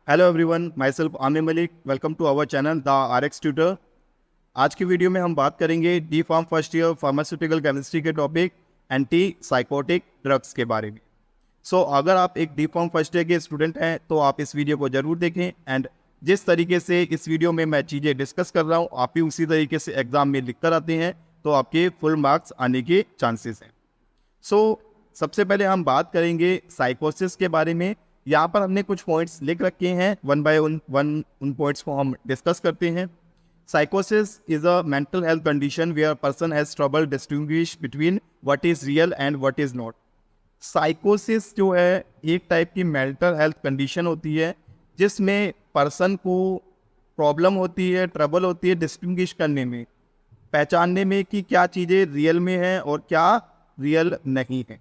Hello everyone, my self Aamir Malik. Welcome to our channel the RX tutor. आज की video में हम बात करेंगे D pharm first year pharmaceutical chemistry के टॉपिक एंटी साइकोटिक ड्रग्स के बारे में। अगर आप एक डी फार्म फर्स्ट ईयर के स्टूडेंट हैं तो आप इस वीडियो को ज़रूर देखें। एंड जिस तरीके से इस वीडियो में मैं चीज़ें डिस्कस कर रहा हूँ, आप भी उसी तरीके से एग्जाम में लिख कर आते हैं तो आपके फुल मार्क्स आने के चांसेस हैं। सबसे पहले हम बात करेंगे साइकोसिस के बारे में। यहाँ पर हमने कुछ पॉइंट्स लिख रखे हैं, वन बाय वन उन पॉइंट्स को हम डिस्कस करते हैं। साइकोसिस is a mental health condition where person has trouble distinguish between what is real and what is not. साइकोसिस जो है एक टाइप की मेंटल हेल्थ कंडीशन होती है जिसमें पर्सन को प्रॉब्लम होती है, ट्रबल होती है डिस्टिंग्विश करने में, पहचानने में कि क्या चीज़ें रियल में हैं और क्या रियल नहीं है।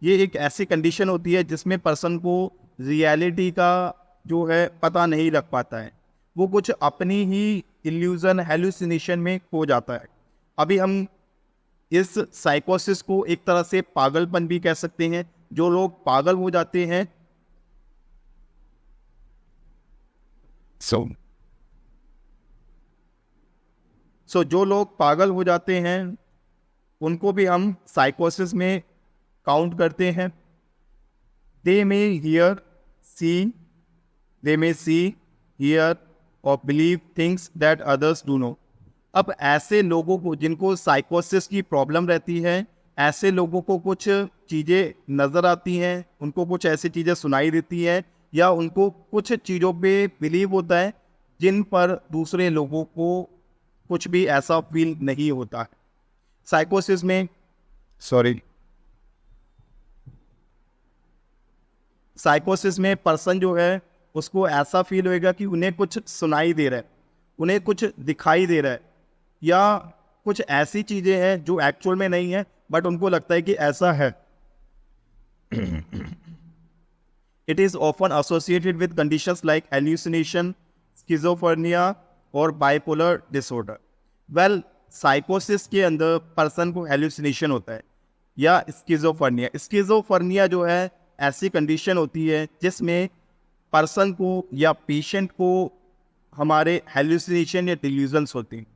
ये एक ऐसी कंडीशन होती है जिसमें पर्सन को रियलिटी का जो है पता नहीं लग पाता है, वो कुछ अपनी ही इल्यूजन हेलुसिनेशन में खो जाता है। अभी हम इस साइकोसिस को एक तरह से पागलपन भी कह सकते हैं। जो लोग पागल हो जाते हैं जो लोग पागल हो जाते हैं उनको भी हम साइकोसिस में काउंट करते हैं। दे में सी हियर और believe things that others do no. अब ऐसे लोगों को जिनको साइकोसिस की प्रॉब्लम रहती है, ऐसे लोगों को कुछ चीज़ें नज़र आती हैं, उनको कुछ ऐसी चीज़ें सुनाई देती हैं या उनको कुछ चीज़ों पे बिलीव होता है जिन पर दूसरे लोगों को कुछ भी ऐसा फील नहीं होता है। साइकोसिस में पर्सन जो है उसको ऐसा फील होएगा कि उन्हें कुछ सुनाई दे रहा है, उन्हें कुछ दिखाई दे रहा है या कुछ ऐसी चीज़ें हैं जो एक्चुअल में नहीं है बट उनको लगता है कि ऐसा है। It is often associated with conditions like hallucination, schizophrenia और बाइपोलर डिसऑर्डर। वेल, साइकोसिस के अंदर पर्सन को हेल्यूसिनेशन होता है या स्किज़ोफ्रेनिया जो है ऐसी कंडीशन होती है जिसमें पर्सन को या पेशेंट को हमारे हेल्यूसिनेशन या डिल्यूजन्स होती हैं।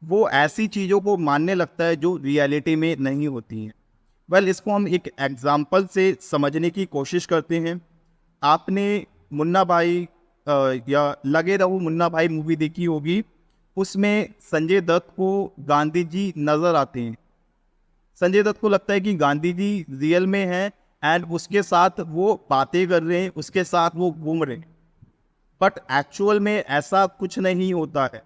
वो ऐसी चीज़ों को मानने लगता है जो रियलिटी में नहीं होती हैं। वेल, इसको हम एक एग्जांपल से समझने की कोशिश करते हैं। आपने मुन्ना भाई या लगे रहो मुन्ना भाई मूवी देखी होगी। उसमें संजय दत्त को गांधी जी नज़र आते हैं। संजय दत्त को लगता है कि गांधी जी रियल में हैं एंड उसके साथ वो बातें कर रहे हैं, उसके साथ वो घूम रहे हैं, बट एक्चुअल में ऐसा कुछ नहीं होता है।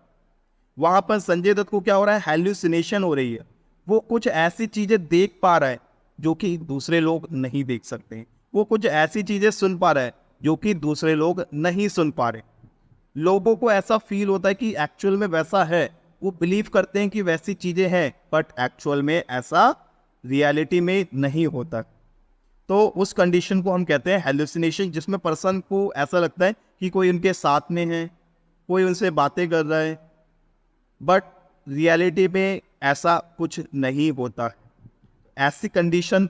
वहाँ पर संजय दत्त को क्या हो रहा है, हेल्यूसिनेशन हो रही है। वो कुछ ऐसी चीज़ें देख पा रहा है जो कि दूसरे लोग नहीं देख सकते। वो कुछ ऐसी चीज़ें सुन पा रहा है जो कि दूसरे लोग नहीं सुन पा रहे। लोगों को ऐसा फील होता है कि एक्चुअल में वैसा है, वो बिलीव करते हैं कि वैसी चीज़ें हैं बट एक्चुअल में ऐसा रियलिटी में नहीं होता। तो उस कंडीशन को हम कहते हैं हेल्यूसिनेशन, जिसमें पर्सन को ऐसा लगता है कि कोई उनके साथ में है, कोई उनसे बातें कर रहा है, बट रियलिटी में ऐसा कुछ नहीं होता है। ऐसी कंडीशन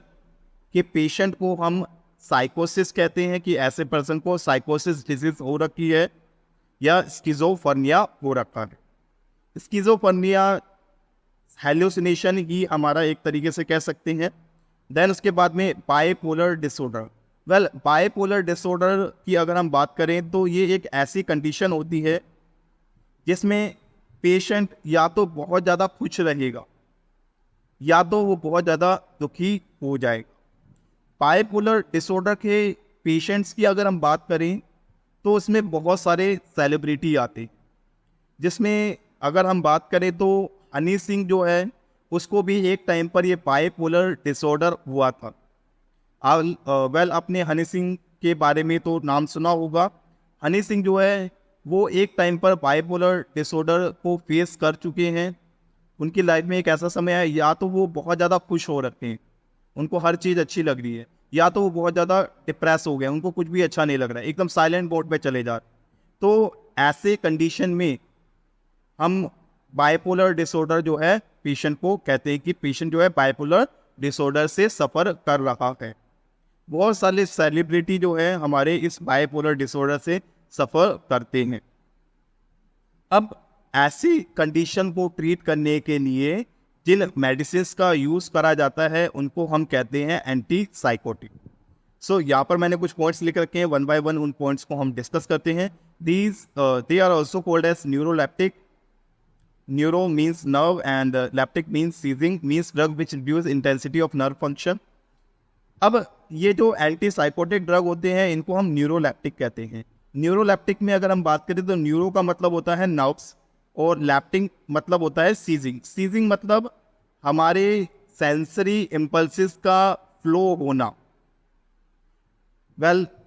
के पेशेंट को हम साइकोसिस कहते हैं कि ऐसे पर्सन को साइकोसिस डिजीज हो रखी है या स्किज़ोफ्रेनिया हो रखा है। स्किज़ोफ्रेनिया हेल्यूसिनेशन ही हमारा एक तरीके से कह सकते हैं। देन उसके बाद में bipolar disorder. Well, bipolar disorder की अगर हम बात करें तो ये एक ऐसी कंडीशन होती है जिसमें पेशेंट या तो बहुत ज़्यादा खुश रहेगा या तो वो बहुत ज़्यादा दुखी हो जाएगा। बाइपोलर डिसऑर्डर के पेशेंट्स की अगर हम बात करें तो उसमें बहुत सारे सेलिब्रिटी आते हैं, जिसमें अगर हम बात करें तो हनी सिंह जो है उसको भी एक टाइम पर ये बाइपोलर डिसऑर्डर हुआ था। वेल, आपने हनी सिंह के बारे में तो नाम सुना होगा। हनी सिंह जो है वो एक टाइम पर बाइपोलर डिसऑर्डर को फेस कर चुके हैं। उनकी लाइफ में एक ऐसा समय है, या तो वो बहुत ज़्यादा खुश हो रखे हैं, उनको हर चीज़ अच्छी लग रही है, या तो वो बहुत ज़्यादा डिप्रेस हो गए, उनको कुछ भी अच्छा नहीं लग रहा है, एकदम साइलेंट मोड पे चले जा रहे। तो ऐसे कंडीशन में हम बाइपोलर डिसऑर्डर जो है पेशेंट को कहते हैं कि पेशेंट जो है बाइपोलर डिसऑर्डर से सफ़र कर रहा है। बहुत सारे सेलिब्रिटी जो है हमारे इस बाइपोलर डिसऑर्डर से सफ़र करते हैं। अब ऐसी कंडीशन को ट्रीट करने के लिए जिन मेडिसिन का यूज़ करा जाता है उनको हम कहते हैं एंटी साइकोटिक। सो यहाँ पर मैंने कुछ पॉइंट्स लिख रखे हैं, वन बाय वन उन पॉइंट्स को हम डिस्कस करते हैं। They are also called as neuroleptic. Neuro means nerve and leptic means seizing, means drug which reduce intensity of nerve function. अब ये जो एंटी साइकोटिक ड्रग होते हैं इनको हम न्यूरोलेप्टिक कहते हैं। न्यूरोलेप्टिक में अगर हम बात करें तो न्यूरो का मतलब होता है नर्व्स और लैप्टिक मतलब होता है सीजिंग। सीजिंग मतलब हमारे सेंसरी इम्पल्सिस का फ्लो होना।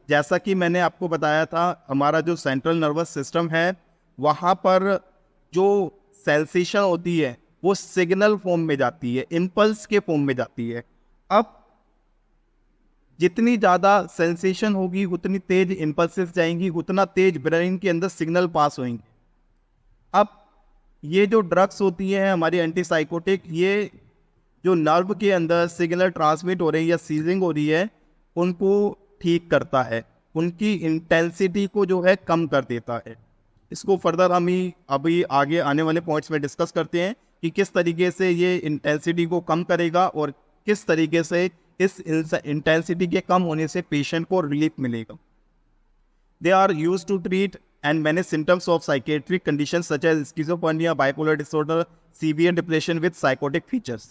जैसा कि मैंने आपको बताया था, हमारा जो सेंट्रल नर्वस सिस्टम है वहाँ पर जो सेंसेशन होती है वो सिग्नल फॉर्म में जाती है, इम्पल्स के फॉर्म में जाती है। अब जितनी ज़्यादा सेंसेशन होगी उतनी तेज इम्पल्सेस जाएंगी, उतना तेज ब्रेन के अंदर सिग्नल पास होंगे। अब ये जो ड्रग्स होती हैं हमारी एंटीसाइकोटिक, ये जो नर्व के अंदर सिग्नल ट्रांसमिट हो रही है या सीजिंग हो रही है उनको ठीक करता है, उनकी इंटेंसिटी को जो है कम कर देता है। इसको फर्दर हम ही अभी आगे आने वाले पॉइंट्स में डिस्कस करते हैं कि किस तरीके से ये इंटेंसिटी को कम करेगा और किस तरीके से इस इंटेंसिटी के कम होने से पेशेंट को रिलीफ मिलेगा। They are use to treat and manage symptoms of psychiatric conditions such as schizophrenia, bipolar disorder, severe depression with psychotic features.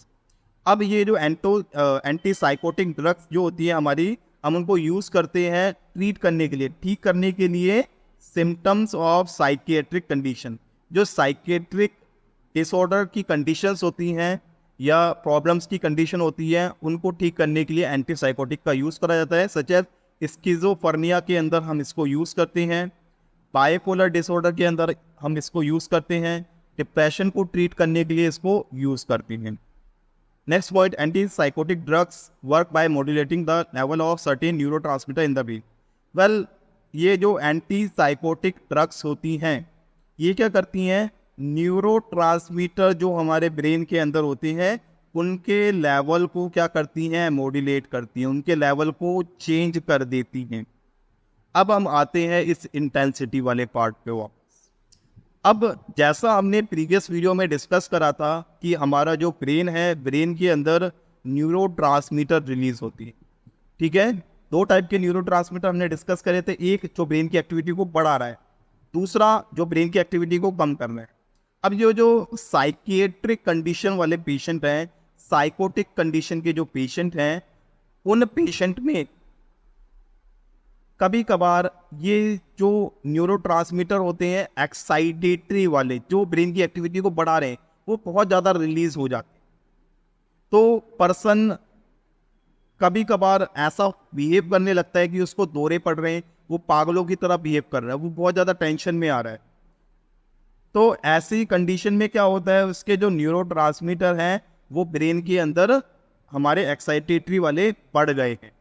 अब ये जो एंटी साइकोटिक ड्रग्स जो होती है हमारी, हम उनको यूज़ करते हैं ट्रीट करने के लिए, ठीक करने के लिए सिम्टम्स ऑफ साइकियाट्रिक कंडीशन। जो साइकियाट्रिक डिसऑर्डर की कंडीशंस होती हैं या प्रॉब्लम्स की कंडीशन होती है उनको ठीक करने के लिए एंटी साइकोटिक का यूज़ करा जाता है। सच एज स्किज़ोफ्रेनिया के अंदर हम इसको यूज़ करते हैं, बाइपोलर डिसऑर्डर के अंदर हम इसको यूज़ करते हैं, डिप्रेशन को ट्रीट करने के लिए इसको यूज़ करते हैं। Next point, anti psychotic drugs work by modulating the level of certain neurotransmitter in the brain. ये जो एंटी साइकोटिक ड्रग्स होती हैं ये क्या करती हैं, न्यूरोट्रांसमीटर जो हमारे ब्रेन के अंदर होते हैं उनके लेवल को क्या करती हैं, मॉड्यूलेट करती हैं, उनके लेवल को चेंज कर देती हैं। अब हम आते हैं इस इंटेंसिटी वाले पार्ट पे वापस। अब जैसा हमने प्रीवियस वीडियो में डिस्कस करा था कि हमारा जो ब्रेन है, ब्रेन के अंदर न्यूरोट्रांसमीटर रिलीज होती है, ठीक है। दो टाइप के न्यूरोट्रांसमीटर हमने डिस्कस करे थे, एक जो ब्रेन की एक्टिविटी को बढ़ा रहा है, दूसरा जो ब्रेन की एक्टिविटी को कम कर रहा है। अब ये जो साइकियाट्रिक कंडीशन वाले पेशेंट हैं, साइकोटिक कंडीशन के जो पेशेंट हैं, उन पेशेंट में कभी कभार ये जो न्यूरोट्रांसमीटर होते हैं एक्साइटेटरी वाले, जो ब्रेन की एक्टिविटी को बढ़ा रहे हैं, वो बहुत ज़्यादा रिलीज हो जाते हैं। तो पर्सन कभी कभार ऐसा बिहेव करने लगता है कि उसको दौरे पड़ रहे हैं, वो पागलों की तरह बिहेव कर रहा है, वो बहुत ज़्यादा टेंशन में आ रहा है। तो ऐसी कंडीशन में क्या होता है, उसके जो न्यूरोट्रांसमीटर हैं वो ब्रेन के अंदर हमारे एक्साइटेटरी वाले बढ़ गए हैं,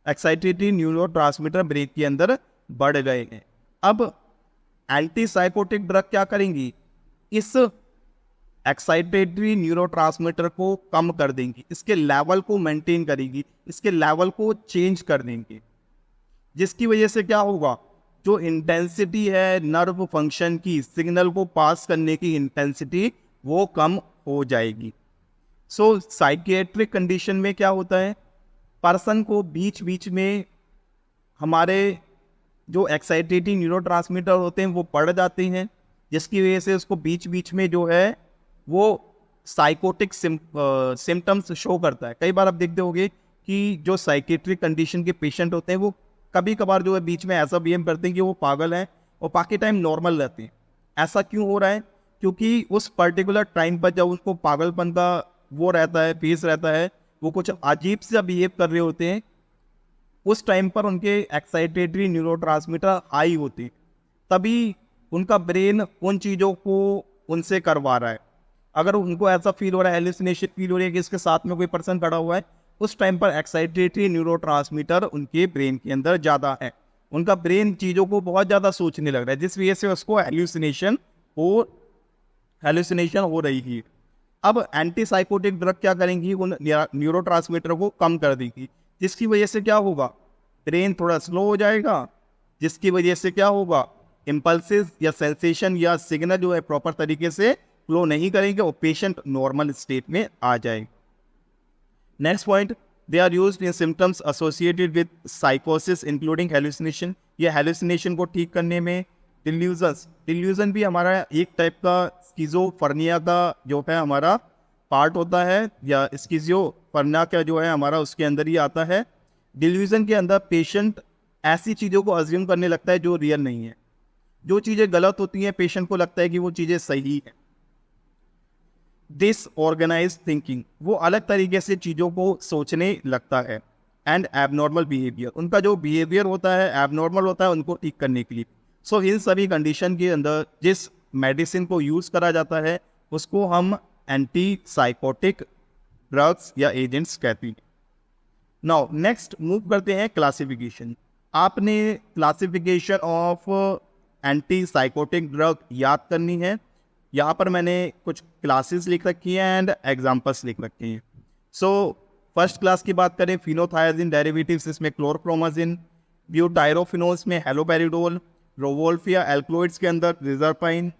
एक्साइटेटरी न्यूरोट्रांसमीटर ब्रेन के अंदर बढ़ गए हैं। अब एंटी साइकोटिक ड्रग क्या करेंगी, इस एक्साइटेटरी न्यूरोट्रांसमीटर को कम कर देंगी, इसके लेवल को मेंटेन करेंगी, इसके लेवल को चेंज कर देंगे, जिसकी वजह से क्या होगा, जो इंटेंसिटी है नर्व फंक्शन की, सिग्नल को पास करने की इंटेंसिटी, वो कम हो जाएगी। सो साइकियाट्रिक कंडीशन में क्या होता है, पर्सन को बीच बीच में हमारे जो एक्साइटेटरी न्यूरोट्रांसमीटर होते हैं वो बढ़ जाते हैं, जिसकी वजह से उसको बीच बीच में जो है वो साइकोटिक सिम्टम्स शो करता है। कई बार आप देखते होंगे कि जो साइकियाट्रिक कंडीशन के पेशेंट होते हैं वो कभी कभार जो है बीच में ऐसा बिहेव करते हैं कि वो पागल हैं और बाकी टाइम नॉर्मल रहते हैं। ऐसा क्यों हो रहा है, क्योंकि उस पर्टिकुलर टाइम पर जब उसको पागलपन का वो रहता है, फेस रहता है, वो कुछ अजीब सा बिहेव कर रहे होते हैं, उस टाइम पर उनके एक्साइटेटरी न्यूरोट्रांसमीटर हाई होते हैं, तभी उनका ब्रेन उन चीज़ों को उनसे करवा रहा है। अगर उनको ऐसा फील हो रहा है, हेलुसिनेशन फील हो रही है कि इसके साथ में कोई पर्सन खड़ा हुआ है, उस टाइम पर एक्साइटेटरी न्यूरोट्रांसमीटर उनके ब्रेन के अंदर ज़्यादा है, उनका ब्रेन चीज़ों को बहुत ज़्यादा सोचने लग रहा है, जिस वजह से उसको हेलुसिनेशन हो रही है। अब एंटीसाइकोटिक ड्रग क्या करेंगी, उन न्यूरोट्रांसमीटर को कम कर देगी, जिसकी वजह से क्या होगा, ब्रेन थोड़ा स्लो हो जाएगा, जिसकी वजह से क्या होगा, इम्पल्सिस या सेंसेशन या सिग्नल जो है प्रॉपर तरीके से फ्लो नहीं करेंगे और पेशेंट नॉर्मल स्टेट में आ जाएगा। Next point, they are used in symptoms associated with साइकोसिस इंक्लूडिंग हेलुसिनेशन। ये हेलुसिनेशन को ठीक करने में, डिल्यूजन भी हमारा एक टाइप का स्किज़ोफ्रेनिया का जो है हमारा पार्ट होता है, या स्किज़ोफ्रेनिया का जो है हमारा उसके अंदर ही आता है। डिल्यूजन के अंदर पेशेंट ऐसी चीज़ों को अज्यूम करने लगता है जो रियल नहीं है, जो चीज़ें गलत होती हैं पेशेंट को लगता है कि वो चीज़ें सही हैं। डिसऑर्गेनाइज्ड थिंकिंग, वो अलग तरीके से चीज़ों को सोचने लगता है। एंड एबनॉर्मल बिहेवियर, उनका जो बिहेवियर होता है एबनॉर्मल होता है उनको ठीक करने के लिए। सो इन सभी कंडीशन के अंदर जिस मेडिसिन को यूज़ करा जाता है उसको हम एंटी साइकोटिक ड्रग्स या एजेंट्स कहते हैं। नाउ नेक्स्ट मूव करते हैं क्लासिफिकेशन। आपने classification of anti psychotic drug याद करनी है। यहाँ पर मैंने कुछ क्लासेस लिख रखी हैं एंड एग्जाम्पल्स लिख रखे हैं। सो फर्स्ट क्लास की बात करें, फिनोथायाजिन डेरिवेटिव्स, इसमें क्लोरप्रोमाजिन, ब्यूटायरोफिनोल्स में हेलोपेरिडोल, रोवोल्फिया एल्क्लोइड्स के अंदर रिजरपाइन,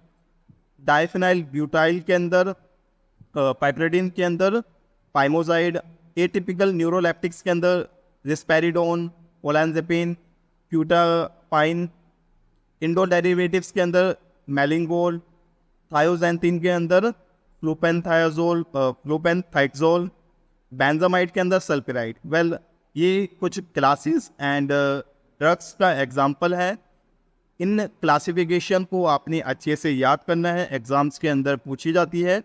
डाइफेनाइल ब्यूटाइल के अंदर पाइपरेडिन के अंदर पाइमोजाइड, एटिपिकल न्यूरोलेप्टिक्स के अंदर रिस्पेरिडोन, ओलानजेपिन, क्यूटापाइन, इंडो डेरिवेटिव्स के अंदर मेलिंगोल, थायोजेंथिन के अंदर फ्लूपेनथाइक्सोल, बेंजामाइड के अंदर सल्फिराइड। वेल ये कुछ क्लासेस एंड ड्रग्स का एग्जाम्पल है। इन क्लासिफिकेशन को आपने अच्छे से याद करना है, एग्जाम्स के अंदर पूछी जाती है।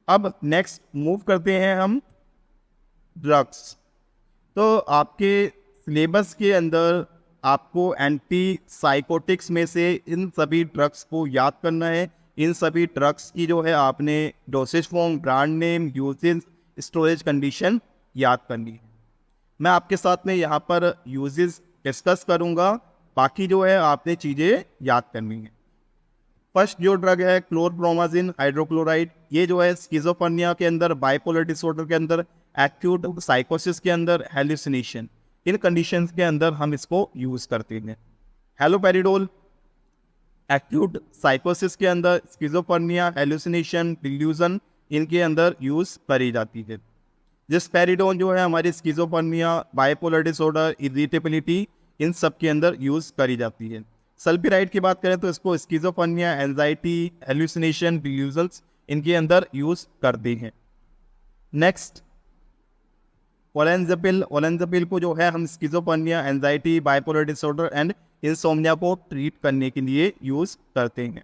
अब नेक्स्ट मूव करते हैं हम ड्रग्स। तो आपके सिलेबस के अंदर आपको एंटी साइकोटिक्स में से इन सभी ड्रग्स को याद करना है। इन सभी ड्रग्स की जो है आपने dosage form, brand name, uses, storage condition याद करनी है। मैं आपके साथ में यहाँ पर यूजेज डिस्कस करूँगा, बाकी जो है आपने चीज़ें याद करनी है। फर्स्ट जो ड्रग है क्लोरप्रोमाजिन हाइड्रोक्लोराइड, ये जो है स्किज़ोफ्रेनिया के अंदर, बाइपोलर डिसऑर्डर के अंदर, एक्यूट साइकोसिस के अंदर, हेलुसिनेशन, इन कंडीशंस के अंदर हम इसको यूज़ करते हैं। हेलोपेरिडोल एक्यूट साइकोसिस के अंदर, स्किज़ोफ्रेनिया, हेलुसिनेशन, डिल्यूजन, इनके अंदर यूज़ करी जाती है। रिस्पेरिडोन जो है हमारी स्किज़ोफ्रेनिया, बाइपोलर डिसऑर्डर, इरिटेबिलिटी, इन सब के अंदर यूज़ करी जाती है। सल्फिराइड की बात करें तो इसको स्किज़ोफ्रेनिया, एंजाइटी, हेलुसिनेशन, डिल्यूजन्स, इनके अंदर यूज़ करते हैं। नेक्स्ट ओलेंजापिल को जो है हम schizophrenia, anxiety, bipolar disorder and insomnia को ट्रीट करने के लिए यूज़ करते हैं।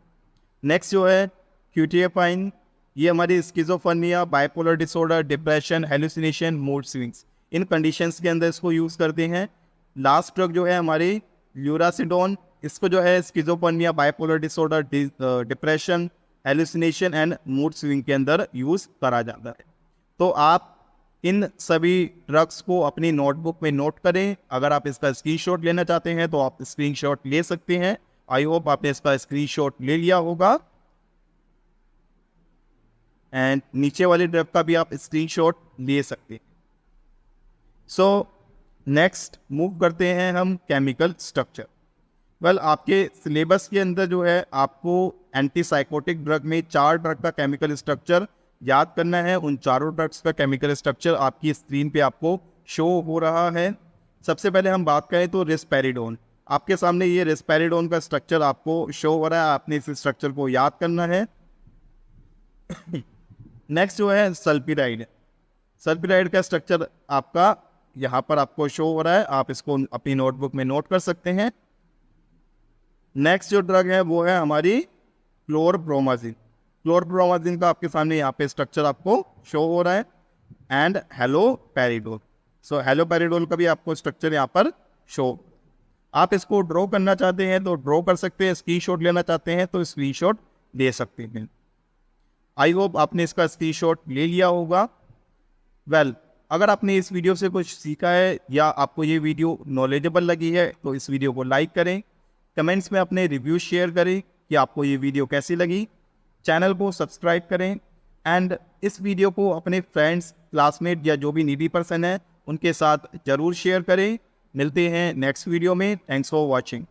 नेक्स्ट जो है क्यूटिएपाइन, ये हमारी schizophrenia, bipolar disorder, depression, hallucination, mood swings, इन कंडीशंस के अंदर इसको यूज़ करते हैं। लास्ट ड्रग जो है हमारी ल्यूरासिडोन, इसको जो है schizophrenia, bipolar disorder, depression, hallucination and mood swing के अंदर यूज़ करा जाता है। तो आप इन सभी ड्रग्स को अपनी नोटबुक में नोट करें। अगर आप इसका स्क्रीनशॉट लेना चाहते हैं तो आप स्क्रीनशॉट ले सकते हैं। आई होप आपने इसका स्क्रीनशॉट ले लिया होगा एंड नीचे वाली ड्रग का भी आप स्क्रीनशॉट ले सकते हैं। सो नेक्स्ट मूव करते हैं हम केमिकल स्ट्रक्चर। वेल आपके सिलेबस के अंदर जो है आपको एंटीसाइकोटिक ड्रग में 4 ड्रग का केमिकल स्ट्रक्चर याद करना है। उन चारों ड्रग्स का केमिकल स्ट्रक्चर आपकी स्क्रीन पे आपको शो हो रहा है। सबसे पहले हम बात करें तो रिस्पेरिडोन, आपके सामने ये रिस्पेरिडोन का स्ट्रक्चर आपको शो हो रहा है, आपने इस स्ट्रक्चर को याद करना है। नेक्स्ट जो है सल्फिराइड, सल्फिराइड का स्ट्रक्चर आपका यहाँ पर आपको शो हो रहा है, आप इसको अपनी नोटबुक में नोट कर सकते हैं। नेक्स्ट जो ड्रग है वो है हमारी क्लोरप्रोमाजिन, क्लोरप्रोमाजिन का आपके सामने यहाँ पे स्ट्रक्चर आपको शो हो रहा है। एंड हेलोपेरिडोल, सो हेलोपेरिडोल का भी आपको स्ट्रक्चर यहाँ पर शो। आप इसको ड्रॉ करना चाहते हैं तो ड्रॉ कर सकते हैं, स्क्रीनशॉट लेना चाहते हैं तो स्क्रीनशॉट ले सकते हैं। आई होप आपने इसका स्क्रीनशॉट ले लिया होगा। वेल अगर आपने इस वीडियो से कुछ सीखा है या आपको ये वीडियो नॉलेजेबल लगी है तो इस वीडियो को लाइक करें, कमेंट्स में अपने रिव्यू शेयर करें कि आपको ये वीडियो कैसी लगी, चैनल को सब्सक्राइब करें एंड इस वीडियो को अपने फ्रेंड्स, क्लासमेट या जो भी नीडी पर्सन है उनके साथ ज़रूर शेयर करें। मिलते हैं नेक्स्ट वीडियो में। Thanks for watching.